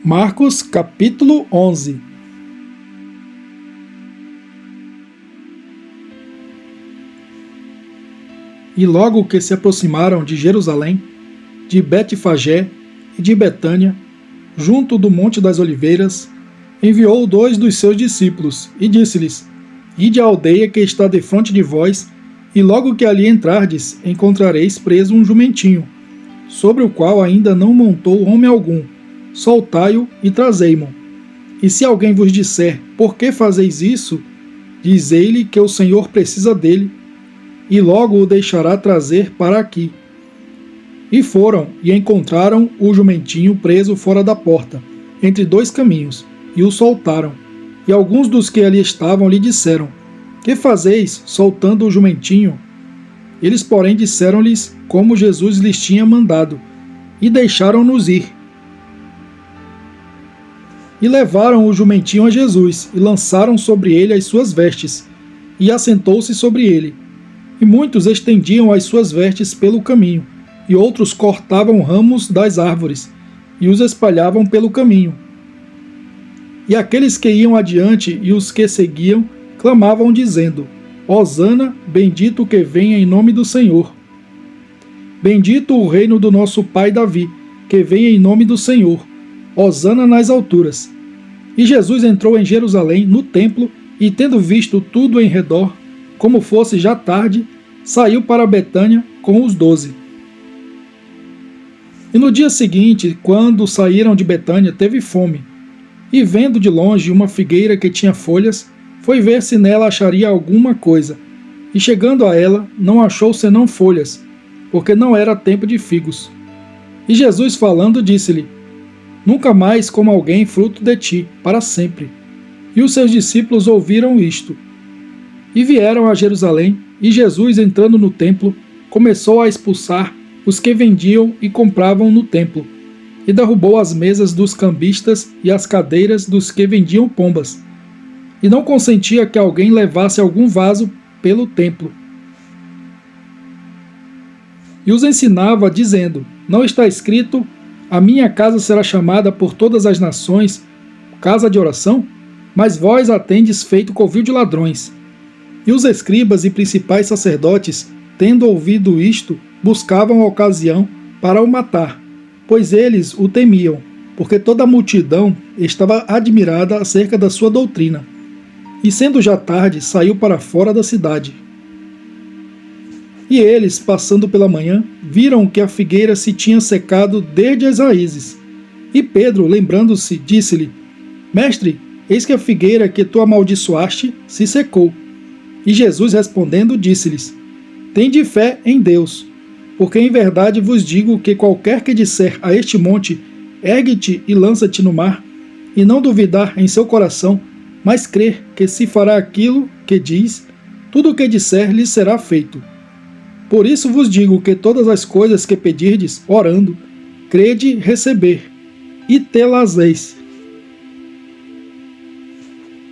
Marcos capítulo 11. E logo que se aproximaram de Jerusalém, de Betfagé e de Betânia, junto do Monte das Oliveiras, enviou 2 dos seus discípulos e disse-lhes: Ide à aldeia que está defronte de vós, e logo que ali entrardes, encontrareis preso um jumentinho, sobre o qual ainda não montou homem algum. Soltai-o e trazei-mo. E se alguém vos disser: Por que fazeis isso? Dizei-lhe que o Senhor precisa dele, e logo o deixará trazer para aqui. E foram, e encontraram o jumentinho preso fora da porta, entre 2 caminhos, e o soltaram. E alguns dos que ali estavam lhe disseram: Que fazeis, soltando o jumentinho? Eles, porém, disseram-lhes como Jesus lhes tinha mandado, e deixaram-nos ir. E levaram o jumentinho a Jesus, e lançaram sobre ele as suas vestes, e assentou-se sobre ele. E muitos estendiam as suas vestes pelo caminho, e outros cortavam ramos das árvores, e os espalhavam pelo caminho. E aqueles que iam adiante e os que seguiam, clamavam dizendo: Hosana, bendito o que vem em nome do Senhor. Bendito o reino do nosso pai Davi, que vem em nome do Senhor. Hosana nas alturas. E Jesus entrou em Jerusalém, no templo, e tendo visto tudo em redor, como fosse já tarde, saiu para Betânia com os 12. E no dia seguinte, quando saíram de Betânia, teve fome. E vendo de longe uma figueira que tinha folhas, foi ver se nela acharia alguma coisa. E chegando a ela, não achou senão folhas, porque não era tempo de figos. E Jesus falando, disse-lhe: Nunca mais coma alguém fruto de ti, para sempre. E os seus discípulos ouviram isto. E vieram a Jerusalém, e Jesus, entrando no templo, começou a expulsar os que vendiam e compravam no templo, e derrubou as mesas dos cambistas e as cadeiras dos que vendiam pombas, e não consentia que alguém levasse algum vaso pelo templo. E os ensinava, dizendo: Não está escrito: A minha casa será chamada por todas as nações casa de oração? Mas vós a tendes feito covil de ladrões. E os escribas e principais sacerdotes, tendo ouvido isto, buscavam ocasião para o matar, pois eles o temiam, porque toda a multidão estava admirada acerca da sua doutrina. E sendo já tarde, saiu para fora da cidade. E eles, passando pela manhã, viram que a figueira se tinha secado desde as raízes. E Pedro, lembrando-se, disse-lhe: Mestre, eis que a figueira que tu amaldiçoaste se secou. E Jesus respondendo, disse-lhes: Tende fé em Deus, porque em verdade vos digo que qualquer que disser a este monte: Ergue-te e lança-te no mar, e não duvidar em seu coração, mas crer que se fará aquilo que diz, tudo o que disser lhe será feito. Por isso vos digo que todas as coisas que pedirdes, orando, crede receber, e tê-las-eis.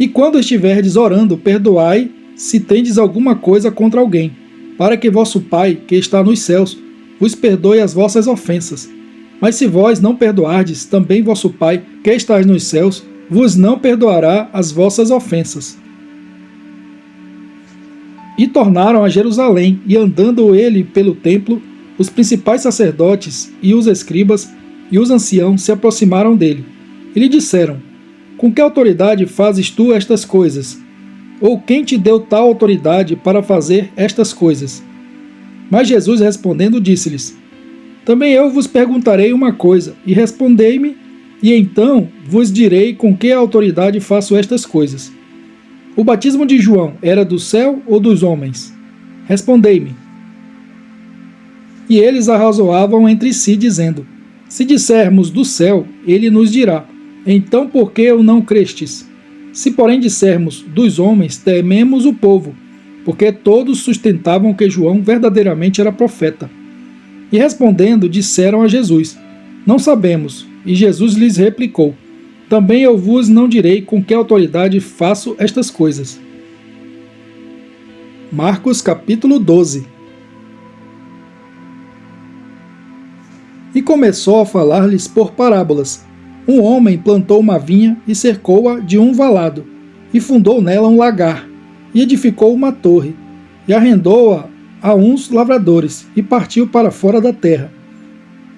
E quando estiverdes orando, perdoai, se tendes alguma coisa contra alguém, para que vosso Pai, que está nos céus, vos perdoe as vossas ofensas. Mas se vós não perdoardes, também vosso Pai, que está nos céus, vos não perdoará as vossas ofensas. E tornaram a Jerusalém, e andando ele pelo templo, os principais sacerdotes e os escribas e os anciãos se aproximaram dele, e lhe disseram: Com que autoridade fazes tu estas coisas? Ou quem te deu tal autoridade para fazer estas coisas? Mas Jesus respondendo disse-lhes: Também eu vos perguntarei uma coisa, e respondei-me, e então vos direi com que autoridade faço estas coisas. O batismo de João era do céu ou dos homens? Respondei-me. E eles arrazoavam entre si, dizendo: Se dissermos do céu, ele nos dirá: Então por que o não crestes? Se porém dissermos dos homens, tememos o povo, porque todos sustentavam que João verdadeiramente era profeta. E respondendo, disseram a Jesus: Não sabemos. E Jesus lhes replicou: Também eu vos não direi com que autoridade faço estas coisas. Marcos capítulo 12. E começou a falar-lhes por parábolas, Um homem plantou uma vinha e cercou-a de um valado, e fundou nela um lagar, e edificou uma torre, e arrendou-a a uns lavradores, e partiu para fora da terra.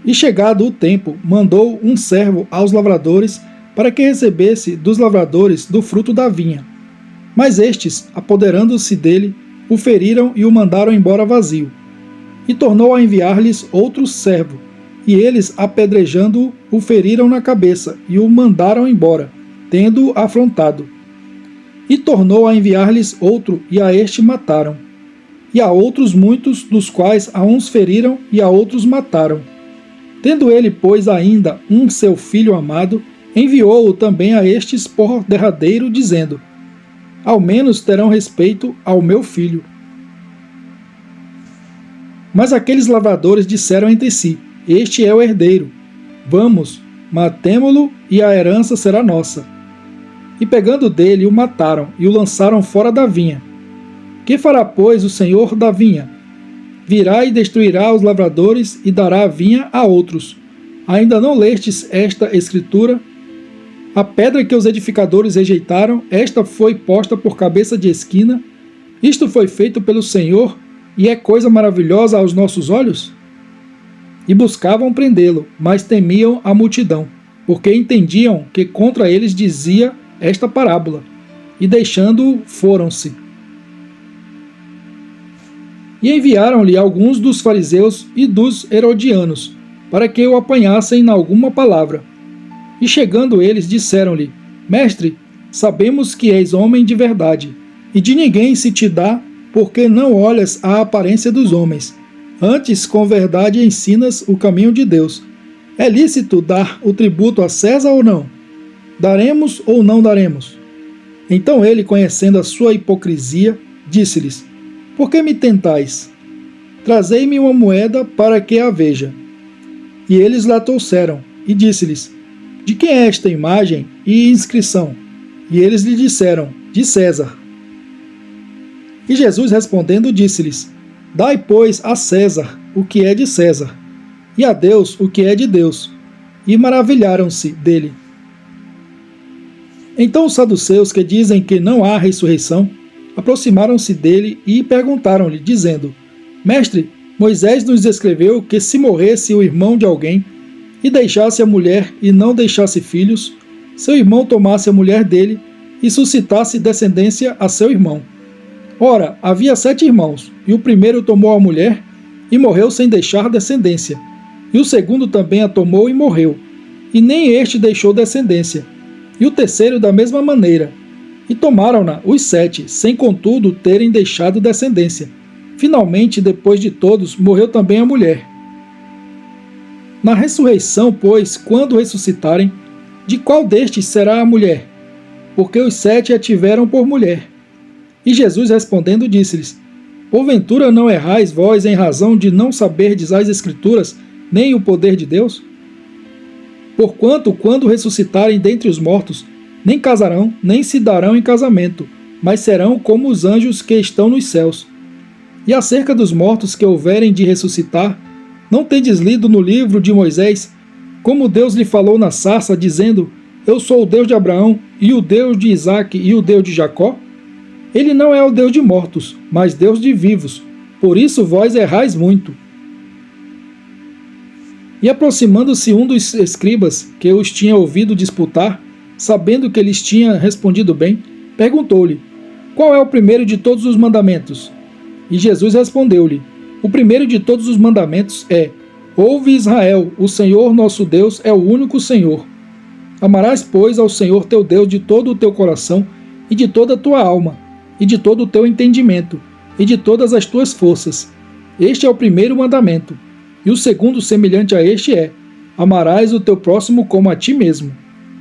E chegado o tempo, mandou um servo aos lavradores para que recebesse dos lavradores do fruto da vinha. Mas estes, apoderando-se dele, o feriram e o mandaram embora vazio. E tornou a enviar-lhes outro servo, e eles, apedrejando-o, o feriram na cabeça e o mandaram embora, tendo-o afrontado. E tornou a enviar-lhes outro, e a este mataram. E a outros muitos, dos quais a uns feriram e a outros mataram. Tendo ele, pois, ainda um seu filho amado, enviou-o também a estes por derradeiro, dizendo: ao menos terão respeito ao meu filho. Mas aqueles lavradores disseram entre si: este é o herdeiro. Vamos, matemo-lo e a herança será nossa. E pegando dele, o mataram e o lançaram fora da vinha. Que fará, pois, o senhor da vinha? Virá e destruirá os lavradores e dará a vinha a outros. Ainda não lestes esta escritura? A pedra que os edificadores rejeitaram, esta foi posta por cabeça de esquina. Isto foi feito pelo Senhor, e é coisa maravilhosa aos nossos olhos? E buscavam prendê-lo, mas temiam a multidão, porque entendiam que contra eles dizia esta parábola, e deixando-o, foram-se. E enviaram-lhe alguns dos fariseus e dos herodianos, para que o apanhassem na alguma palavra. E chegando eles, disseram-lhe: Mestre, sabemos que és homem de verdade, e de ninguém se te dá, porque não olhas a aparência dos homens. Antes, com verdade, ensinas o caminho de Deus. É lícito dar o tributo a César ou não? Daremos ou não daremos? Então ele, conhecendo a sua hipocrisia, disse-lhes: Por que me tentais? Trazei-me uma moeda para que a veja. E eles lá trouxeram, e disse-lhes: De quem é esta imagem e inscrição? E eles lhe disseram: De César. E Jesus respondendo disse-lhes: Dai, pois, a César o que é de César, e a Deus o que é de Deus. E maravilharam-se dele. Então os saduceus, que dizem que não há ressurreição, aproximaram-se dele e perguntaram-lhe, dizendo: Mestre, Moisés nos escreveu que se morresse o irmão de alguém, e deixasse a mulher e não deixasse filhos, seu irmão tomasse a mulher dele e suscitasse descendência a seu irmão. Ora, havia 7 irmãos, e o primeiro tomou a mulher e morreu sem deixar descendência, e o segundo também a tomou e morreu, e nem este deixou descendência, e o terceiro da mesma maneira, e tomaram-na os 7, sem contudo terem deixado descendência. Finalmente, depois de todos, morreu também a mulher. Na ressurreição, pois, quando ressuscitarem, de qual destes será a mulher? Porque os 7 a tiveram por mulher. E Jesus respondendo disse-lhes: Porventura não errais vós em razão de não saberdes as Escrituras, nem o poder de Deus? Porquanto, quando ressuscitarem dentre os mortos, nem casarão, nem se darão em casamento, mas serão como os anjos que estão nos céus. E acerca dos mortos que houverem de ressuscitar, não tendes lido no livro de Moisés, como Deus lhe falou na sarça, dizendo: Eu sou o Deus de Abraão, e o Deus de Isaque, e o Deus de Jacó? Ele não é o Deus de mortos, mas Deus de vivos. Por isso vós errais muito. E aproximando-se um dos escribas, que os tinha ouvido disputar, sabendo que lhes tinha respondido bem, perguntou-lhe: Qual é o primeiro de todos os mandamentos? E Jesus respondeu-lhe: O primeiro de todos os mandamentos é: Ouve, Israel, o Senhor nosso Deus é o único Senhor. Amarás, pois, ao Senhor teu Deus de todo o teu coração, e de toda a tua alma, e de todo o teu entendimento, e de todas as tuas forças. Este é o primeiro mandamento. E o segundo, semelhante a este, é: Amarás o teu próximo como a ti mesmo.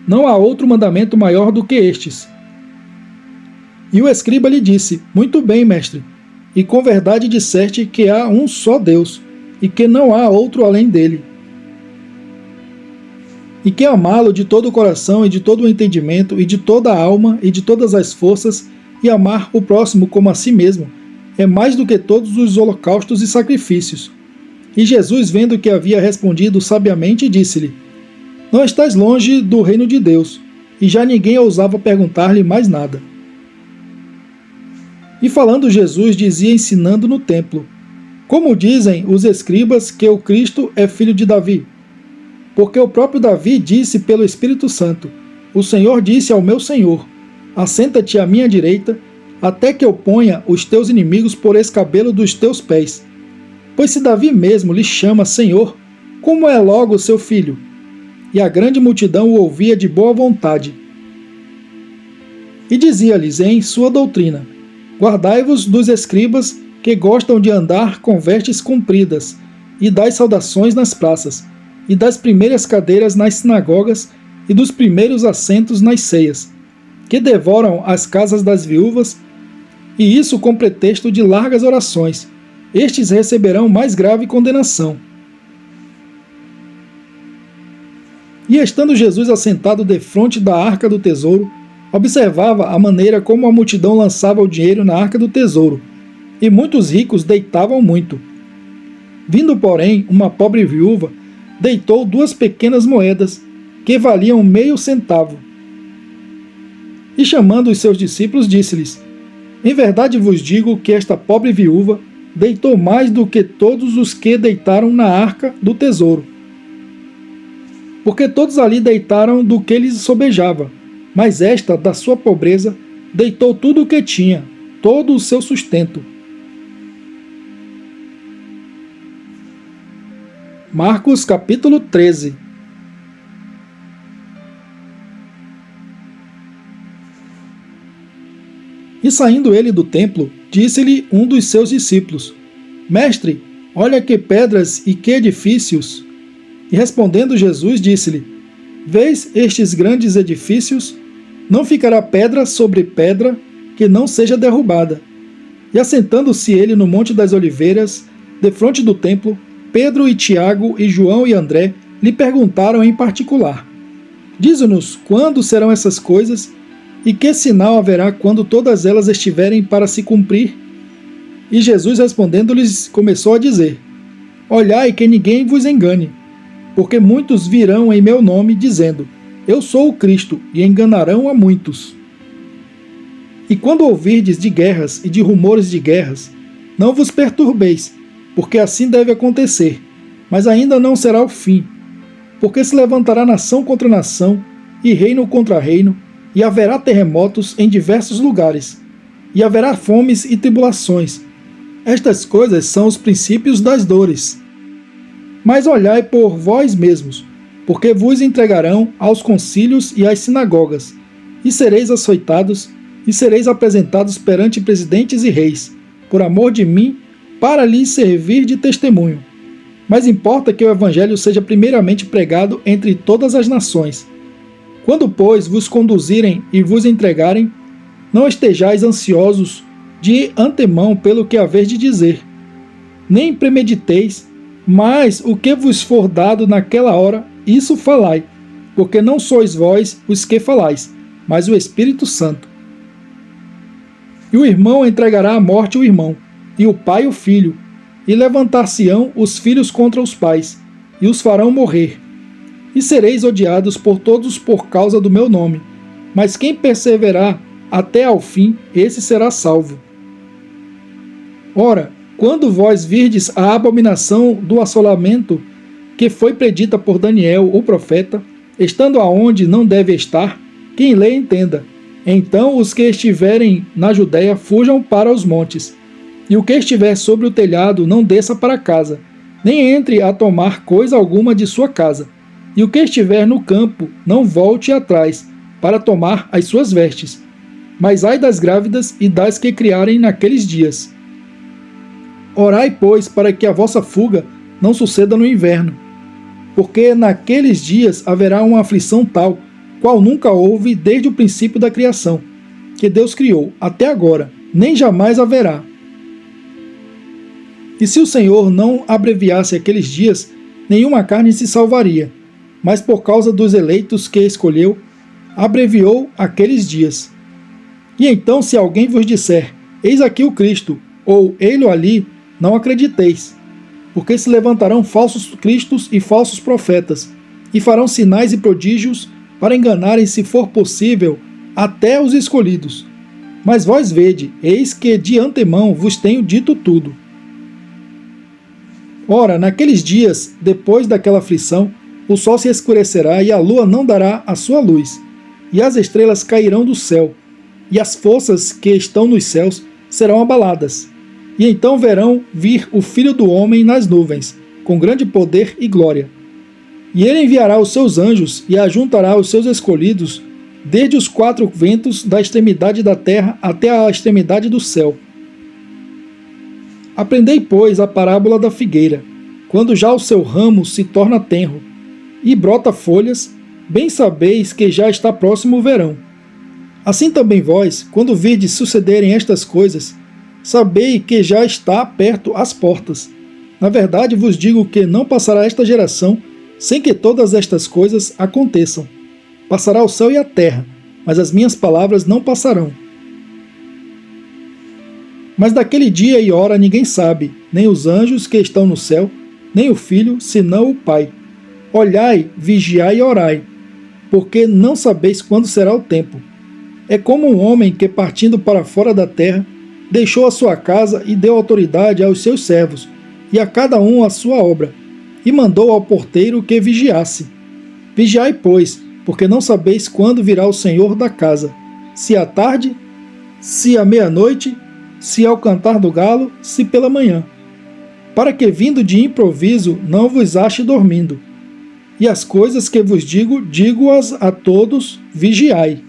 Não há outro mandamento maior do que estes. E o escriba lhe disse: Muito bem, mestre, e com verdade disseste que há um só Deus, e que não há outro além dele. E que amá-lo de todo o coração, e de todo o entendimento, e de toda a alma, e de todas as forças, e amar o próximo como a si mesmo, é mais do que todos os holocaustos e sacrifícios. E Jesus, vendo que havia respondido sabiamente, disse-lhe: Não estais longe do reino de Deus. E já ninguém ousava perguntar-lhe mais nada. E falando Jesus, dizia ensinando no templo: Como dizem os escribas que o Cristo é filho de Davi? Porque o próprio Davi disse pelo Espírito Santo: O Senhor disse ao meu Senhor: Assenta-te à minha direita, até que eu ponha os teus inimigos por escabelo dos teus pés. Pois se Davi mesmo lhe chama Senhor, como é logo seu filho? E a grande multidão o ouvia de boa vontade. E dizia-lhes em sua doutrina: Guardai-vos dos escribas que gostam de andar com vestes compridas, e das saudações nas praças, e das primeiras cadeiras nas sinagogas, e dos primeiros assentos nas ceias, que devoram as casas das viúvas, e isso com pretexto de largas orações. Estes receberão mais grave condenação. E estando Jesus assentado defronte da arca do tesouro, observava a maneira como a multidão lançava o dinheiro na arca do tesouro, e muitos ricos deitavam muito. Vindo, porém, uma pobre viúva, deitou 2 pequenas moedas, que valiam meio centavo. E chamando os seus discípulos, disse-lhes: Em verdade vos digo que esta pobre viúva deitou mais do que todos os que deitaram na arca do tesouro. Porque todos ali deitaram do que lhes sobejava, mas esta, da sua pobreza, deitou tudo o que tinha, todo o seu sustento. Marcos capítulo 13. E saindo ele do templo, disse-lhe um dos seus discípulos: Mestre, olha que pedras e que edifícios! E respondendo Jesus, disse-lhe: Vês estes grandes edifícios? Não ficará pedra sobre pedra que não seja derrubada. E assentando-se ele no Monte das Oliveiras, defronte do templo, Pedro e Tiago e João e André lhe perguntaram em particular: Dize-nos quando serão essas coisas, e que sinal haverá quando todas elas estiverem para se cumprir? E Jesus respondendo-lhes começou a dizer: Olhai que ninguém vos engane, porque muitos virão em meu nome dizendo: Eu sou o Cristo, e enganarão a muitos. E quando ouvirdes de guerras e de rumores de guerras, não vos perturbeis, porque assim deve acontecer, mas ainda não será o fim. Porque se levantará nação contra nação, e reino contra reino, e haverá terremotos em diversos lugares, e haverá fomes e tribulações. Estas coisas são os princípios das dores. Mas olhai por vós mesmos, porque vos entregarão aos concílios e às sinagogas, e sereis açoitados, e sereis apresentados perante presidentes e reis, por amor de mim, para lhes servir de testemunho. Mas importa que o evangelho seja primeiramente pregado entre todas as nações. Quando, pois, vos conduzirem e vos entregarem, não estejais ansiosos de antemão pelo que haver de dizer, nem premediteis, mas o que vos for dado naquela hora, isso falai, porque não sois vós os que falais, mas o Espírito Santo. E o irmão entregará à morte o irmão, e o pai o filho, e levantar-se-ão os filhos contra os pais, e os farão morrer. E sereis odiados por todos por causa do meu nome, mas quem perseverar até ao fim, esse será salvo. Ora, quando vós virdes a abominação do assolamento, que foi predita por Daniel, o profeta, estando aonde não deve estar, quem lê entenda. Então os que estiverem na Judéia fujam para os montes, e o que estiver sobre o telhado não desça para casa, nem entre a tomar coisa alguma de sua casa, e o que estiver no campo não volte atrás, para tomar as suas vestes. Mas ai das grávidas e das que criarem naqueles dias. Orai, pois, para que a vossa fuga não suceda no inverno, porque naqueles dias haverá uma aflição tal, qual nunca houve desde o princípio da criação, que Deus criou, até agora, nem jamais haverá. E se o Senhor não abreviasse aqueles dias, nenhuma carne se salvaria, mas por causa dos eleitos que escolheu, abreviou aqueles dias. E então, se alguém vos disser, eis aqui o Cristo, ou ei-lo ali, não acrediteis, porque se levantarão falsos cristos e falsos profetas, e farão sinais e prodígios para enganarem, se for possível, até os escolhidos. Mas vós vede, eis que de antemão vos tenho dito tudo. Ora, naqueles dias, depois daquela aflição, o sol se escurecerá e a lua não dará a sua luz, e as estrelas cairão do céu, e as forças que estão nos céus serão abaladas. E então verão vir o Filho do Homem nas nuvens, com grande poder e glória. E ele enviará os seus anjos e ajuntará os seus escolhidos desde os quatro ventos da extremidade da terra até a extremidade do céu. Aprendei, pois, a parábola da figueira. Quando já o seu ramo se torna tenro e brota folhas, bem sabeis que já está próximo o verão. Assim também vós, quando virdes sucederem estas coisas, sabei que já está perto as portas. Na verdade vos digo que não passará esta geração sem que todas estas coisas aconteçam. Passará o céu e a terra, mas as minhas palavras não passarão. Mas daquele dia e hora ninguém sabe, nem os anjos que estão no céu, nem o Filho, senão o Pai. Olhai, vigiai e orai, porque não sabeis quando será o tempo. É como um homem que, partindo para fora da terra, deixou a sua casa e deu autoridade aos seus servos, e a cada um a sua obra, e mandou ao porteiro que vigiasse. Vigiai, pois, porque não sabeis quando virá o Senhor da casa, se à tarde, se à meia-noite, se ao cantar do galo, se pela manhã, para que vindo de improviso não vos ache dormindo. E as coisas que vos digo, digo-as a todos, vigiai.